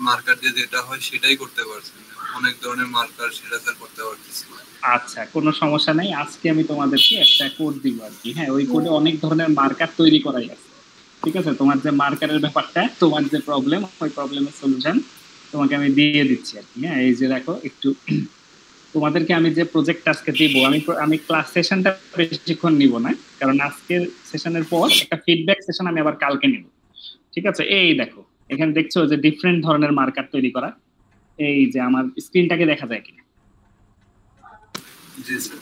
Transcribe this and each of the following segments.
Marker দিয়ে যেটা হয় সেটাই করতে পারছি না, অনেক ধরনের মার্কার সেটা স্যার করতে পারতেছি না। আচ্ছা, কোনো সমস্যা নাই, আজকে আমি তোমাদেরকে একটা কোড দিব আর কি। হ্যাঁ, ওই কোডে অনেক ধরনের মার্কার তৈরি করাই আছে। ঠিক আছে, তোমার যে মার্কারের ব্যাপারটা, তোমার যে প্রবলেম, ওই প্রবলেমের সলিউশন তোমাকে আমি দিয়ে দিচ্ছি আর কি। হ্যাঁ, এই যে দেখো একটু, তোমাদেরকে আমি যে প্রজেক্ট আজকে দিব, আমি ক্লাস সেশনটা বেশিক্ষণ নিব না, কারণ আজকের সেশনের পর একটা ফিডব্যাক সেশন আমি আবার কালকে নিব। ঠিক আছে, এই দেখো এখানে দেখছো যে ডিফারেন্ট ধরনের মার্কার তৈরি করা। এই যে আমার স্ক্রিনটাকে দেখা যায় কিনা, জি স্যার।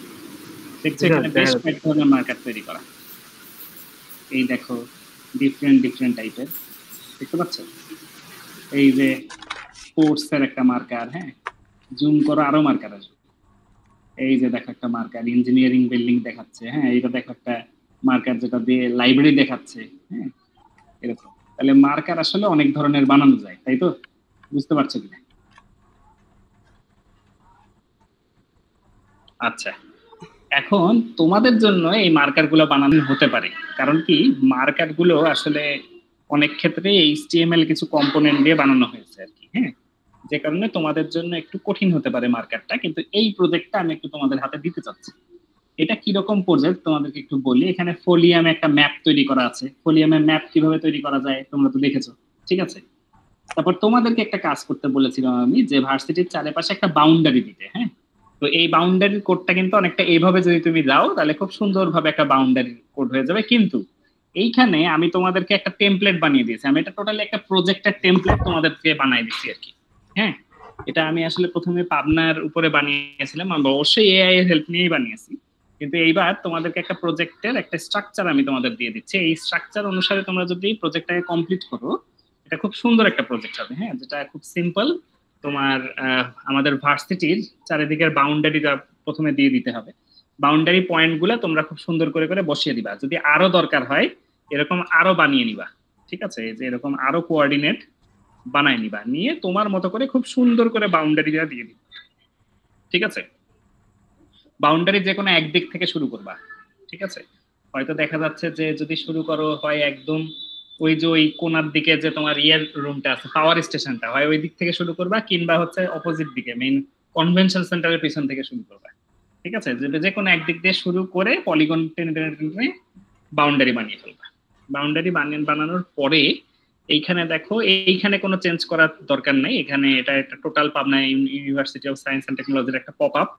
দেখছো এখানে বেশ কয়েক ধরনের মার্কার তৈরি করা। এই দেখো ডিফারেন্ট ডিফারেন্ট টাইপের, দেখতে পাচ্ছ? এই যে স্পোর্টস এর একটা মার্কার, হ্যাঁ জুম করো আরো মার্কার আসবে। এই যে দেখো একটা মার্কার ইঞ্জিনিয়ারিং বিল্ডিং দেখাচ্ছে, হ্যাঁ এটা দেখো একটা মার্কার যেটা দিয়ে লাইব্রেরি দেখাচ্ছে। হ্যাঁ, এরকম। তাহলে মার্কার আসলে অনেক ধরনের বানানো যায়, তাই তো? বুঝতে পারছো কিনা? আচ্ছা, এখন তোমাদের জন্য এই মার্কার গুলো বানানো হতে পারে, কারণ কি মার্কার গুলো আসলে অনেক ক্ষেত্রে এইচটিএমএল কিছু কম্পোনেন্ট দিয়ে বানানো হয়েছে আর কি। হ্যাঁ, যে কারণে তোমাদের জন্য একটু কঠিন হতে পারে মার্কারটা, কিন্তু এই প্রজেক্টটা আমি একটু তোমাদের হাতে দিতে চাচ্ছি। এটা কিরকম প্রজেক্ট তোমাদেরকে একটু বলি। এখানে ফোলিয়ামে একটা ম্যাপ তৈরি করা আছে। ফোলিয়ামে ম্যাপ কিভাবে তৈরি করা যায় তোমরা তো দেখেছো, ঠিক আছে? তারপর তোমাদেরকে একটা কাজ করতে বলেছিলাম আমি, যে ভার্সিটির চারিপাশে একটা বাউন্ডারি দিতে। হ্যাঁ, তো এই বাউন্ডারির কোডটা কিন্তু অনেকটা এইভাবে যদি তুমি দাও তাহলে খুব সুন্দরভাবে একটা বাউন্ডারি কোড হয়ে যাবে। কিন্তু এইখানে আমি তোমাদেরকে একটা টেমপ্লেট বানিয়ে দিয়েছি। আমি এটা টোটালি একটা প্রজেক্টের টেমপ্লেট তোমাদেরকে বানিয়ে দিচ্ছি আর কি। হ্যাঁ, এটা আমি আসলে প্রথমে পাবনার উপরে বানিয়েছিলাম, আমি অবশ্যই এআই এর হেল্প নিয়েই বানিয়েছি, কিন্তু এইবার তোমাদেরকে একটা প্রজেক্টের একটা স্ট্রাকচার আমি তোমাদের দিয়ে দিচ্ছি। এই স্ট্রাকচার অনুসারে তোমরা যদি প্রজেক্টটাকে কমপ্লিট করো, এটা খুব সুন্দর একটা প্রজেক্ট হবে। হ্যাঁ, যেটা খুব সিম্পল। তোমার আমাদের ভার্সিটির চারিদিকের বাউন্ডারিটা প্রথমে দিয়ে দিতে হবে। বাউন্ডারি পয়েন্ট গুলা তোমরা খুব সুন্দর করে করে বসিয়ে দিবা। যদি আরো দরকার হয় এরকম আরো বানিয়ে নিবা। ঠিক আছে, এই যে এরকম আরো কোঅর্ডিনেট বানায় নিবা, নিয়ে তোমার মতো করে খুব সুন্দর করে বাউন্ডারিটা দিয়ে দিবা। ঠিক আছে, বাউন্ডারি যে কোনো একদিক থেকে শুরু করবা। ঠিক আছে, হয়তো দেখা যাচ্ছে যে যদি শুরু করো হয় একদম ওই যে ওই কোনার দিকে যে তোমার ইয়ের রুমটা আছে, পাওয়ার স্টেশনটা, হয় ওই দিক থেকে শুরু করবা, কিংবা হচ্ছে অপোজিট দিকে মেইন কনভেনশন সেন্টারের পিছন থেকে শুরু করবা। ঠিক আছে, যে যে কোনো একদিক দিয়ে শুরু করে পলিগন টেনে টেনে টেনে বাউন্ডারি বানিয়ে ফেলবা। বাউন্ডারি বানানোর পরে এইখানে দেখো, এইখানে কোনো চেঞ্জ করার দরকার নাই। এখানে এটা একটা total Pabna university of science and টেকনোলজির একটা পপ আপ,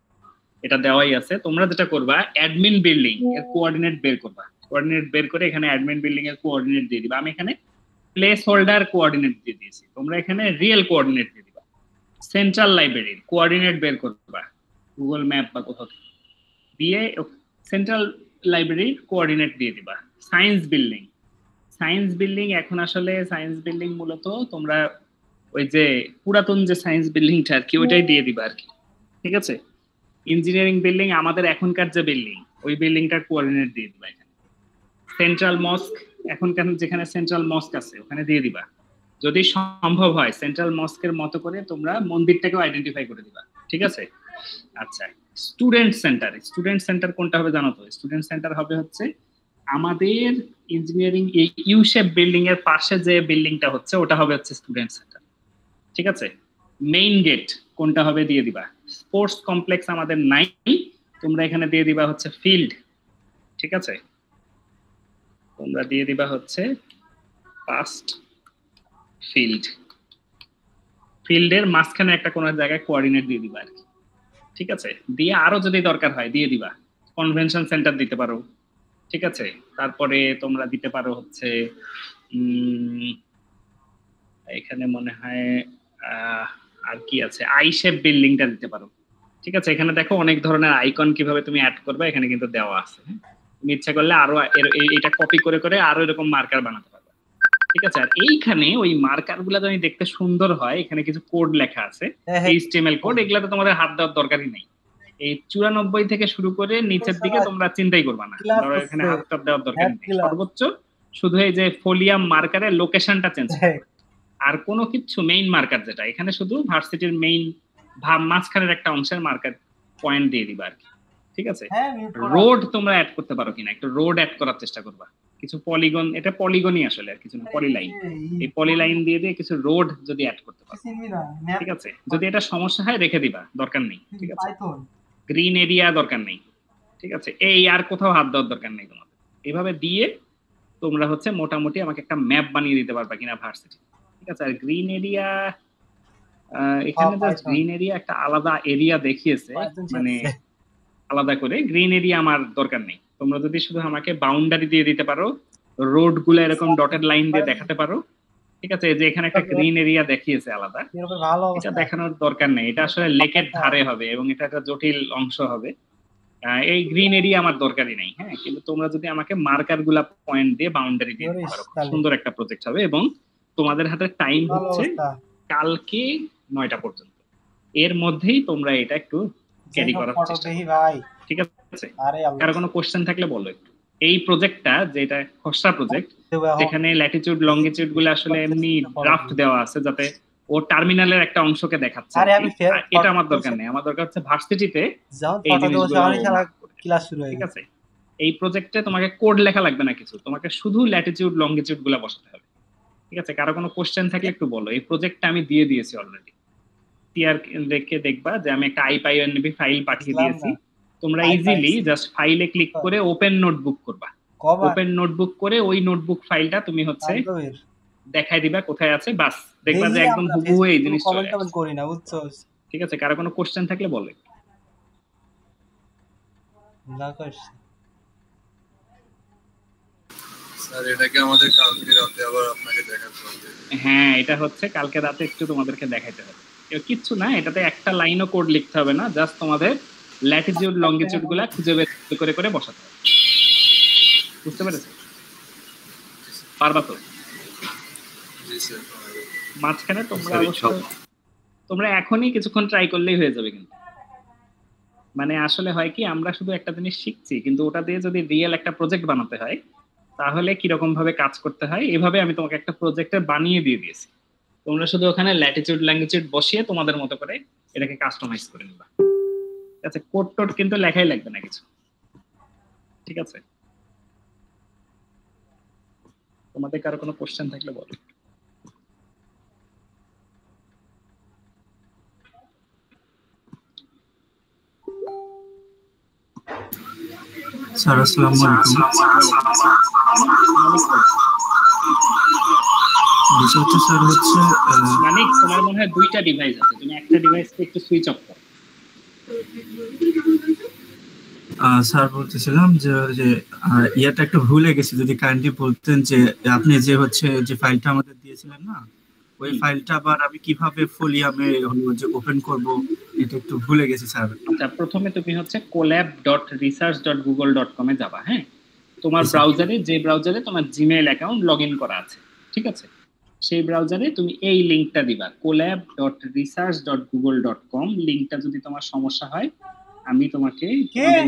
এটা দেওয়াই আছে। তোমরা যেটা করবা, অ্যাডমিন বিল্ডিং এর কোঅর্ডিনেট বের করবা। কোঅর্ডিনেট বের করে এখানে অ্যাডমিন বিল্ডিং এর কোঅর্ডিনেট দিয়ে দিবা। আমি এখানে প্লেস হোল্ডার কোঅর্ডিনেট দিয়ে দিয়েছি, তোমরা এখানে রিয়েল কোঅর্ডিনেট দিয়ে দিবা। সেন্ট্রাল লাইব্রেরির কোঅর্ডিনেট বের করবা গুগল ম্যাপ বা কোথাও দিয়ে, সেন্ট্রাল লাইব্রেরির কোঅর্ডিনেট দিয়ে দিবা। সায়েন্স বিল্ডিং, সায়েন্স বিল্ডিং এখন আসলে সায়েন্স বিল্ডিং মূলত তোমরা ওই যে পুরাতন যে সায়েন্স বিল্ডিংটা আর কি, ওইটাই দিয়ে দিবা আর কি। ঠিক আছে, ইঞ্জিনিয়ারিং বিল্ডিং আমাদের এখনকার যে বিল্ডিং, ওই বিল্ডিংটার কোঅর্ডিনেট দিয়ে দিবা এখানে। সেন্ট্রাল মস্ক, এখনকার যেখানে সেন্ট্রাল মস্ক আছে ওখানে দিয়ে দিবা। যদি সম্ভব হয় সেন্ট্রাল মস্কের মতো করে তোমরা মন্দিরটাকেও আইডেন্টিফাই করে দিবা। ঠিক আছে, আচ্ছা। স্টুডেন্ট সেন্টার, স্টুডেন্ট সেন্টার কোনটা হবে জানো তো? স্টুডেন্ট সেন্টার হবে হচ্ছে আমাদের ইঞ্জিনিয়ারিং এই ইউ শেপ বিল্ডিং এর পাশে যে বিল্ডিংটা হচ্ছে, ওটা হবে হচ্ছে স্টুডেন্ট সেন্টার। ঠিক আছে, মেইন গেট কোনটা হবে দিয়ে দিবা। স্পোর্টস কমপ্লেক্স আমাদের নাই, তোমরা এখানে দিয়ে দিবা হচ্ছে ফিল্ড। ঠিক আছে, তোমরা দিয়ে দিবা হচ্ছে পাস্ট ফিল্ড। ফিল্ডের মাঝখানে একটা কোনো জায়গায় কোঅর্ডিনেট দিয়ে দিবা আর কি। ঠিক আছে, দিয়ে আরো যদি দরকার হয় দিয়ে দিবা। কনভেনশন সেন্টার দিতে পারো। ঠিক আছে, তারপরে তোমরা দিতে পারো হচ্ছে এখানে মনে হয় আর কি আছে, আই শেপ বিল্ডিংটা দিতে পারো। ঠিক আছে, এখানে দেখো অনেক ধরনের আইকন কিভাবে তুমি অ্যাড করবে এখানে কিন্তু দেওয়া আছে। তুমি ইচ্ছা করলে আরো এটা কপি করে করে আরো এরকম মার্কার বানাতে পারবে। ঠিক আছে, আর এইখানে ওই মার্কার গুলা যদি দেখতে সুন্দর হয়, এখানে কিছু কোড লেখা আছে, এইচটিএমএল কোড, এগুলা তো তোমাদের হাত দেওয়ার দরকারই নেই। এই 94 থেকে শুরু করে নিচের দিকে তোমরা চিন্তাই করবা না, ধরো এখানে হাত টাত দেওয়ার দরকার নেই। সর্বোচ্চ শুধু এই যে ফোলিয়াম মার্কারের লোকেশনটা চেঞ্জ করবে, আর কোনো কিছু মেইন মার্কার যেটা এখানে শুধু ভার্সিটির মেইন মাঝখানের একটা অংশের মার্কার পয়েন্ট দিয়ে দিবা আর কি। ঠিক আছে, রোড তোমরা অ্যাড করতে পারো কিনা, একটু রোড অ্যাড করার চেষ্টা করবা। কিছু পলিগন, এটা পলিগনই আসলে আর কিছু না, পলিলাইন। এই পলিলাইন দিয়ে দিয়ে কিছু রোড যদি অ্যাড করতে পারো, ঠিক আছে। যদি এটা সমস্যা হয় রেখে দিবা, দরকার নেই, ঠিক আছে। গ্রিন এরিয়া দরকার নেই, ঠিক আছে। এই আর কোথাও হাত দেওয়ার দরকার নেই তোমাদের। এইভাবে দিয়ে তোমরা হচ্ছে মোটামুটি আমাকে একটা ম্যাপ বানিয়ে দিতে পারবা কিনা ভার্সিটি, ঠিক আছে। আর গ্রিন এরিয়া, এখানে জাস্ট গ্রিন এরিয়া একটা আলাদা এরিয়া দেখিয়েছে, মানে আলাদা করে। গ্রিন এরিয়া আমার দরকার নেই। তোমরা যদি শুধু আমাকে বাউন্ডারি দিয়ে দিতে পারো, রোড গুলো এরকম ডটেড লাইন দিয়ে দেখাতে পারো, ঠিক আছে। যে এখানে একটা গ্রিন এরিয়া দেখিয়েছে আলাদা, এটা দেখানোর দরকার নেই। এটা আসলে লেকের ধারে হবে এবং এটা একটা জটিল অংশ হবে। এই গ্রিন এরিয়া আমার দরকারই নেই, হ্যাঁ। কিন্তু তোমরা যদি আমাকে মার্কার গুলা পয়েন্ট দিয়ে বাউন্ডারি দিয়ে দিতে পারো, সুন্দর একটা প্রজেক্ট হবে। এবং তোমাদের হাতে টাইম হচ্ছে কালকে 9টা পর্যন্ত, এর মধ্যেই তোমরা এটা একটু ক্যারি করার চেষ্টা করো, ঠিক আছে। কারো কোনো কোশ্চেন থাকলে বলো একটু। এই প্রজেক্টটা যেটা খসড়া প্রজেক্ট, যেখানে ল্যাটিটিউড লঙ্গিটিউড গুলো আসলে এমনি ড্রাফট দেওয়া আছে যাতে ও টার্মিনালের একটা অংশকে দেখাচ্ছে, এটা আমার দরকার নেই। আমার দরকার হচ্ছে ভার্সিটিতে এই জিনিসগুলো ক্লাস শুরু হয়ে গেছে। এই প্রজেক্টে তোমাকে কোড লেখা লাগবে না কিছু, তোমাকে শুধু ল্যাটিটিউড লঙ্গিটিউড গুলো বসাতে হবে, ঠিক আছে। কারো কোনো কোশ্চেন থাকলে একটু বলো। এই প্রজেক্টটা আমি দিয়ে দিয়েছি অলরেডি, টিআর দেখে দেখবা যে আমি একটা আইপিএনবি ফাইল পাঠিয়ে দিয়েছি। তোমরা ইজিলি জাস্ট ফাইলে ক্লিক করে ওপেন নোটবুক করবা। ওপেন নোটবুক করে ওই নোটবুক ফাইলটা তুমি হচ্ছে দেখাই দিবা কোথায় আছে, বাস দেখবা যে একদম হুবহু এই জিনিস চলে আসছে, করি না, বুঝছো? ঠিক আছে। কারো কোনো কোশ্চেন থাকলে বলে। স্যার এটা কি আমাদের কালকে রাতে আবার আপনাকে দেখাতে হবে? হ্যাঁ, এটা হচ্ছে কালকে রাতে একটু তোমাদেরকে দেখাইতে হবে। কিচ্ছু না, এটাতে একটা লাইনও কোড লিখতে হবে না, জাস্ট তোমাদের ল্যাটিটিউড লঙ্গিটিউড গুলা খুঁজে বের করে করে বসাতে হবে। বুঝতে পেরেছো? পারবা তো? জি স্যার। মাঝখানে তোমরা অবশ্য তোমরা এখনই কিছুক্ষণ ট্রাই করলেই হয়ে যাবে। কিন্তু মানে আসলে হয় কি, আমরা শুধু একটা জিনিস শিখছি, কিন্তু ওটা দিয়ে যদি রিয়েল একটা প্রজেক্ট বানাতে হয় তাহলে কিরকম ভাবে কাজ করতে হয়, এভাবে আমি তোমাকে একটা প্রজেক্টে বানিয়ে দিয়ে দিয়েছি। তোমরা শুধু ওখানে ল্যাটিটিউড লঙ্গিটিউড বসিয়ে তোমাদের মতো করে এটাকে কাস্টমাইজ করে নিবা, ঠিক আছে। কোড টোড কিন্তু লেখাই লাগবে না কিছু, ঠিক আছে। তোমাদের কারো কোনো কোশ্চেন থাকলে বলো। স্যার আসসালামু আলাইকুম। বিষয়টা স্যার হচ্ছে মানে তোমার মনে হয় দুইটা ডিভাইস আছে, তুমি একটা ডিভাইসকে একটু সুইচ অফ করো। স্যার বলতেছিলাম যে ইয়াটা একটু ভুলে গেছি, যদি কাইন্ডলি বলতেন যে আপনি যে হচ্ছে যে ফাইলটা আমাদের দিয়েছিলেন না, ওই ফাইলটা আবার আমি কিভাবে ফোলিয়ামে হলো যে ওপেন করব, এটা একটু ভুলে গেছি স্যার। আচ্ছা, প্রথমে তুমি হচ্ছে colab.research.google.com এ যাবা, হ্যাঁ। তোমার ব্রাউজারে, যে ব্রাউজারে তোমার জিমেইল অ্যাকাউন্ট লগইন করা আছে, ঠিক আছে, সেই ব্রাউজারে তুমি এই লিংকটা দিবা, colab.research.google.com। লিংকটা যদি তোমার সমস্যা হয় আমি তোমাকে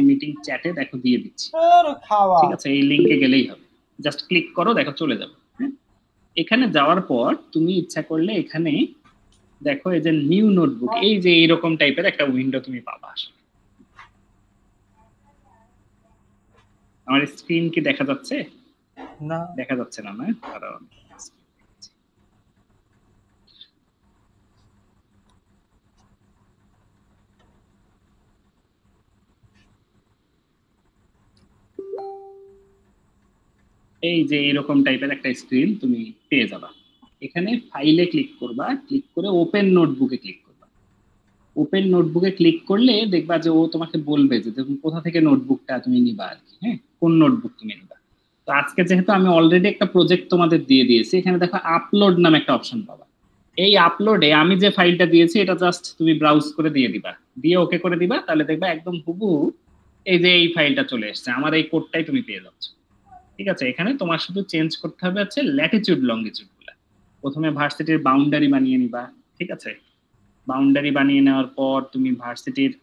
মিটিং চ্যাটে দেখো দিয়ে দিচ্ছি, ঠিক আছে। এই লিংকে গেলেই হবে, জাস্ট ক্লিক করো, দেখো চলে যাবে। এখানে যাওয়ার পর তুমি ইচ্ছা করলে এখানে দেখো এই যে নিউ নোটবুক, এই যে এইরকম টাইপের একটা উইন্ডো তুমি পাবা। আসলে আমার স্ক্রিন কি দেখা যাচ্ছে? না, দেখা যাচ্ছে না, না? কারণ এই যে এইরকম টাইপের একটা স্ক্রিন তুমি পেয়ে যাবা। এখানে ফাইলে ক্লিক করবা, ক্লিক করে ওপেন নোটবুকে ক্লিক করবা। ওপেন নোটবুকে ক্লিক করলে দেখবা যে ও তোমাকে বলবে যে তুমি কোথা থেকে নোটবুকটা তুমি নিবা আর কি, হ্যাঁ, কোন নোটবুক তুমি নিবা। তো আজকে যেহেতু আমি অলরেডি একটা প্রজেক্ট তোমাদের দিয়ে দিয়েছি, এখানে দেখো আপলোড নামে একটা অপশন পাবা। এই আপলোডে আমি যে ফাইলটা দিয়েছি এটা জাস্ট তুমি ব্রাউজ করে দিয়ে দিবা, দিয়ে ওকে করে দিবা, তাহলে দেখবা একদম হুবহু এই যে এই ফাইলটা চলে এসেছে, আমার এই কোডটাই তুমি পেয়ে যাচ্ছ, ঠিক আছে। এখানে তোমার শুধু চেঞ্জ করতে হবে হচ্ছে ল্যাটিটিউড লঙ্গিটিউড গুলা। প্রথমে ভার্সিটির বাউন্ডারি বানিয়ে নিবা, ঠিক আছে। বাউন্ডারি বানিয়ে নেওয়ার পর তুমি ভার্সিটির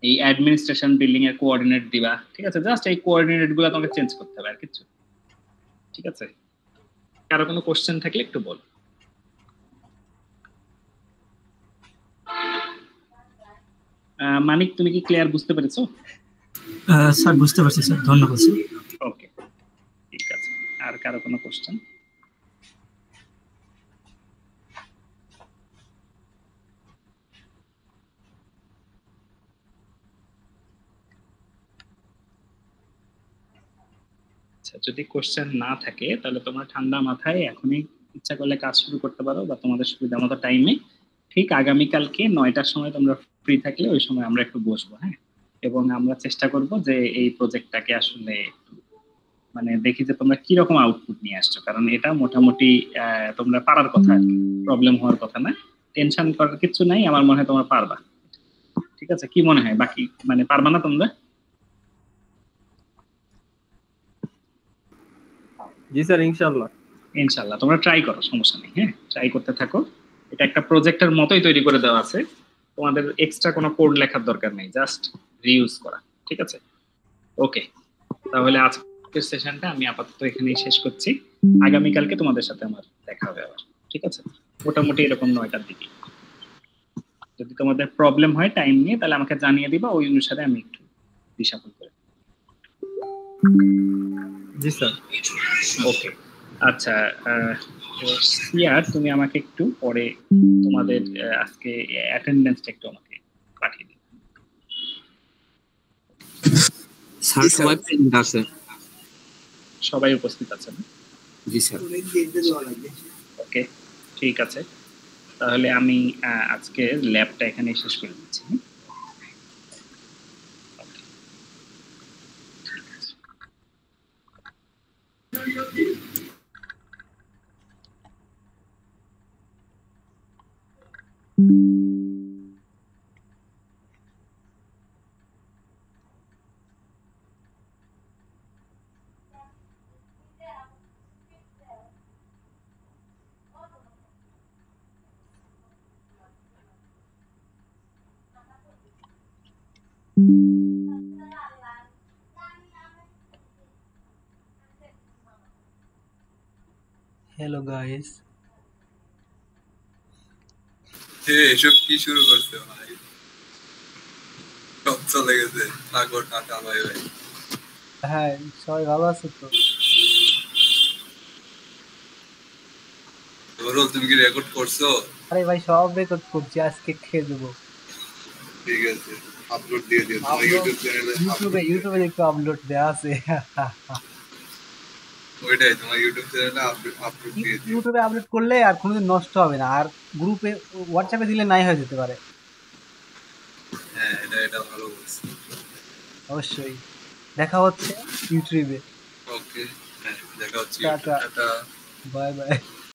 এই অ্যাডমিনিস্ট্রেশন বিল্ডিং এর কোঅর্ডিনেট দিবা, ঠিক আছে। জাস্ট এই কোঅর্ডিনেট গুলো তোমাকে চেঞ্জ করতে হবে, আর কিছু, ঠিক আছে। কারো কোনো কোশ্চেন থাকলে একটু বল। মানিক, তুমি কি ক্লিয়ার বুঝতে পেরেছো? স্যার বুঝতে পারছি স্যার, ধন্যবাদ স্যার। ওকে, কারো কোনো কোশ্চেন? আচ্ছা, যদি কোশ্চেন না থাকে তাহলে তোমরা ঠান্ডা মাথায় এখনই ইচ্ছা করলে কাজ শুরু করতে পারো, বা তোমাদের সুবিধা মতো টাইমে ঠিক আগামীকালকে 9টার সময় তোমরা ফ্রি থাকলে ওই সময় আমরা একটু বসবো, হ্যাঁ। এবং আমরা চেষ্টা করব যে এই প্রজেক্টটাকে আসলে মানে দেখি যে তোমরা কি রকম আউটপুট নিয়ে আসছো, কারণ এটা মোটামুটি তোমরা পারার কথা আর কি, প্রবলেম হওয়ার কথা না, টেনশন করার কিছু নাই, আমার মনে হয় তোমরা পারবা। ঠিক আছে, কি মনে হয় বাকি, মানে পারবা না তোমরা? জি স্যার, ইনশাআল্লাহ। ইনশাআল্লাহ তোমরা ট্রাই করো, সমস্যা নেই, হ্যাঁ, ট্রাই করতে থাকো। এটা একটা প্রজেক্টের মতোই তৈরি করে দেওয়া আছে, তোমাদের এক্সট্রা কোনো কোড লেখার দরকার নেই, জাস্ট রিইউজ করা। ঠিক আছে, ওকে, তাহলে আজকের সেশনটা আমি আপাতত এখানেই শেষ করছি। আগামীকালকে তোমাদের সাথে আমার দেখা হবে আবার। ঠিক আছে, মোটামুটি এরকম 9টার দিকে। যদি তোমাদের প্রবলেম হয় টাইম নিয়ে তাহলে আমাকে জানিয়ে দিবা, ওই অনুসারে আমি একটু দিশাফল করে। জি স্যার। ওকে, আচ্ছা সিয়ার, তুমি আমাকে একটু পরে তোমাদের আজকে অ্যাটেন্ডেন্সটা একটু আমাকে পাঠিয়ে দিও। স্যার সবাই প্রেজেন্ট আছে? সবাই উপস্থিত আছেন? জি স্যার। ওকে, ঠিক আছে, তাহলে আমি আজকে ল্যাবটা এখানে শেষ করে দিচ্ছি। Hello guys. এসব কি শুরু করছে ভাই? সব চলে গেছে, সাগর টাটা ভাই ভাই। হ্যাঁ, সবাই ভালো আছে তো? ধরো, তুমি কি রেকর্ড করছো? আরে ভাই, সব রেকর্ড করছি, আজকে খেয়ে দেবো। ঠিক আছে, আপলোড দিয়ে দিও তোমার ইউটিউব চ্যানেলে। ইউটিউবে একটু আপলোড দেয়া আছে। ওইটাই, তোমার ইউটিউব চ্যানেলে আপলোড দিয়ে দিও। ইউটিউবে আপলোড করলে আর কোনোদিন নষ্ট হবে না, আর গ্রুপে হোয়াটসঅ্যাপে দিলে নাই হয়ে যেতে পারে। হ্যাঁ, এটা ভালো বলছো। অবশ্যই, দেখা হচ্ছে ইউটিউবে। ওকে, হ্যাঁ, দেখা হচ্ছে। টাটা। Tata, bye bye.